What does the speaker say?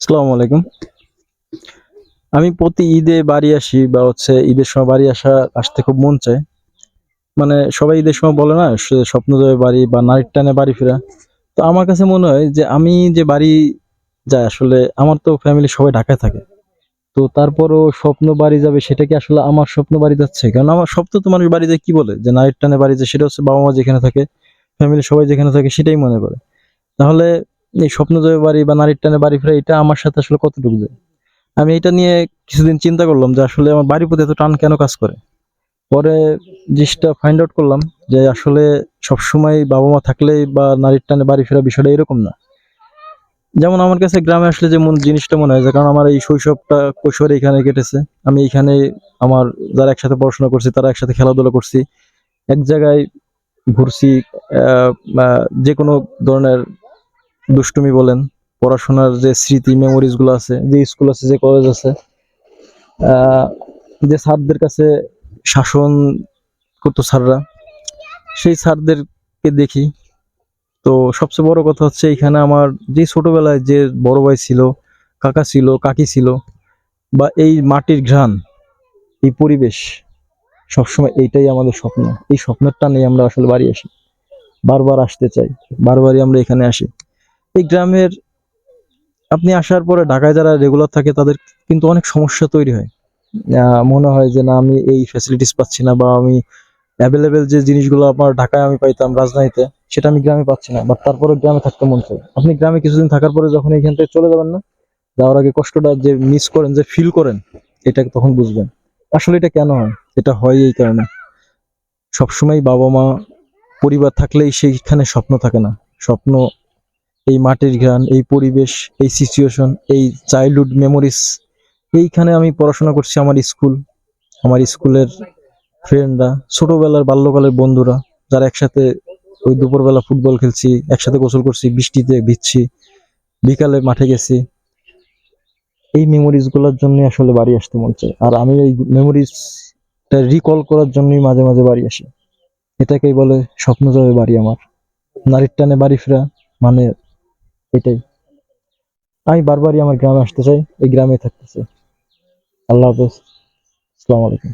আসসালামু আলাইকুম। আমি প্রতি ঈদে বাড়ি আসি বা ঈদের সময় বাড়ি আসতে খুব মন চায়। মানে সবাই ঈদের সময় বলে না স্বপ্ন জয় বাড়ি বা নারীর টানে বাড়ি ফেরা। তো আমার কাছে মনে হয় যে আমি যে বাড়ি যাই আসলে আমার তো ফ্যামিলি সবাই ঢাকায় থাকে। তো তারপরও স্বপ্ন বাড়ি যাবে সেটা কি আসলে আমার স্বপ্ন বাড়ি যাচ্ছে? কারণ আমার স্বপ্ন তো মানুষ বাড়ি যায় কি বলে? যে নারীর টানে বাড়ি যায় সেটা হচ্ছে বাবা-মা যেখানে থাকে, ফ্যামিলি সবাই যেখানে থাকে সেটাই মনে করে। তাহলে এই স্বপ্ন জয় বাড়ি বা নারীর টানে বাড়ি ফেরা এটা আমার সাথে আসলে কতটুকু যায়? আমি এটা নিয়ে কিছুদিন চিন্তা করলাম যে আসলে আমার বাড়ির প্রতি এত টান কেন কাজ করে। পরে জিনিসটা ফাইন্ড আউট করলাম যে আসলে সবসময় বাবা মা থাকলেই বা নারীর টানে বাড়ি ফেরা বিষয়টা এরকম না। যেমন আমার কাছে গ্রামে আসলে যে জিনিসটা মনে হয় যে কারণ আমার এই শৈশবটা কৈশোরে এখানে কেটেছে। আমি এখানে আমার যারা একসাথে পড়াশোনা করছি তারা একসাথে খেলাধুলা করছি। এক জায়গায় ঘুরছি, আহ, যে কোনো ধরনের দুষ্টুমি বলেন, পড়াশোনার যে স্মৃতি মেমোরিজ গুলো আছে, যে স্কুল আছে যে কলেজ আছে, আহ, যে স্যারদের কাছে শাসন করতো স্যাররা, সেই স্যারদেরকে দেখি। তো সবচেয়ে বড় কথা হচ্ছে এখানে আমার যে ছোটবেলায় যে বড় ভাই ছিল, কাকা ছিল, কাকি ছিল, বা এই মাটির ঘ্রাণ, এই পরিবেশ, সবসময় এইটাই আমাদের স্বপ্ন। এই স্বপ্নের টানেই আমরা আসলে বাড়ি আসি, বারবার আসতে চাই, বারবারই আমরা এখানে আসি। এই গ্রামের আপনি আসার পরে ঢাকায় যারা রেগুলার থাকে তাদের কিন্তু অনেক সমস্যা তৈরি হয়। মনে হয় যে না আমি এই ফ্যাসিলিটিস পাচ্ছি না, বা আমি অ্যাভেলেবেল যে জিনিসগুলো আমার ঢাকায় আমি পাইতাম রাজধানীতে সেটা আমি গ্রামে পাচ্ছি না, বাট তারপরে গ্রামে থাকতে মন চাই। আপনি গ্রামে কিছুদিন থাকার পরে যখন এখান থেকে চলে যাবেন না, যাওয়ার আগে কষ্টটা যে মিস করেন, যে ফিল করেন, এটা তখন বুঝবেন আসলে এটা কেন হয়। এটা হয় এই কারণে সবসময় বাবা মা পরিবার থাকলেই সেইখানে স্বপ্ন থাকে না। স্বপ্ন এই মাটির ঘ্রাণ, এই পরিবেশ, এই সিচুয়েশন, এই চাইল্ডহুড মেমোরিজ। এইখানে আমি পড়াশোনা করছি, আমার স্কুলের ফ্রেন্ডরা, ছোটবেলার বাল্যকালের বন্ধুরা, যারা একসাথে ওই দুপুরবেলা ফুটবল খেলছি, একসাথে গোসল করছি, বৃষ্টিতে ভিজছি, বিকালে মাঠে গেছি। এই মেমোরিজ গুলোর জন্য আসলে বাড়ি আসতে মন চায়, আর আমি এই মেমোরিজটা রিকল করার জন্যই মাঝে মাঝে বাড়ি আসি। এটাকেই বলে স্বপ্ন জয় বাড়ি আমার, নারীর টানে বাড়ি ফেরা, মানে এটাই। আমি বারবারই আমার গ্রামে আসতে চাই, এই গ্রামে থাকতে চাই। আল্লাহ হাফেজ, আসসালামু আলাইকুম।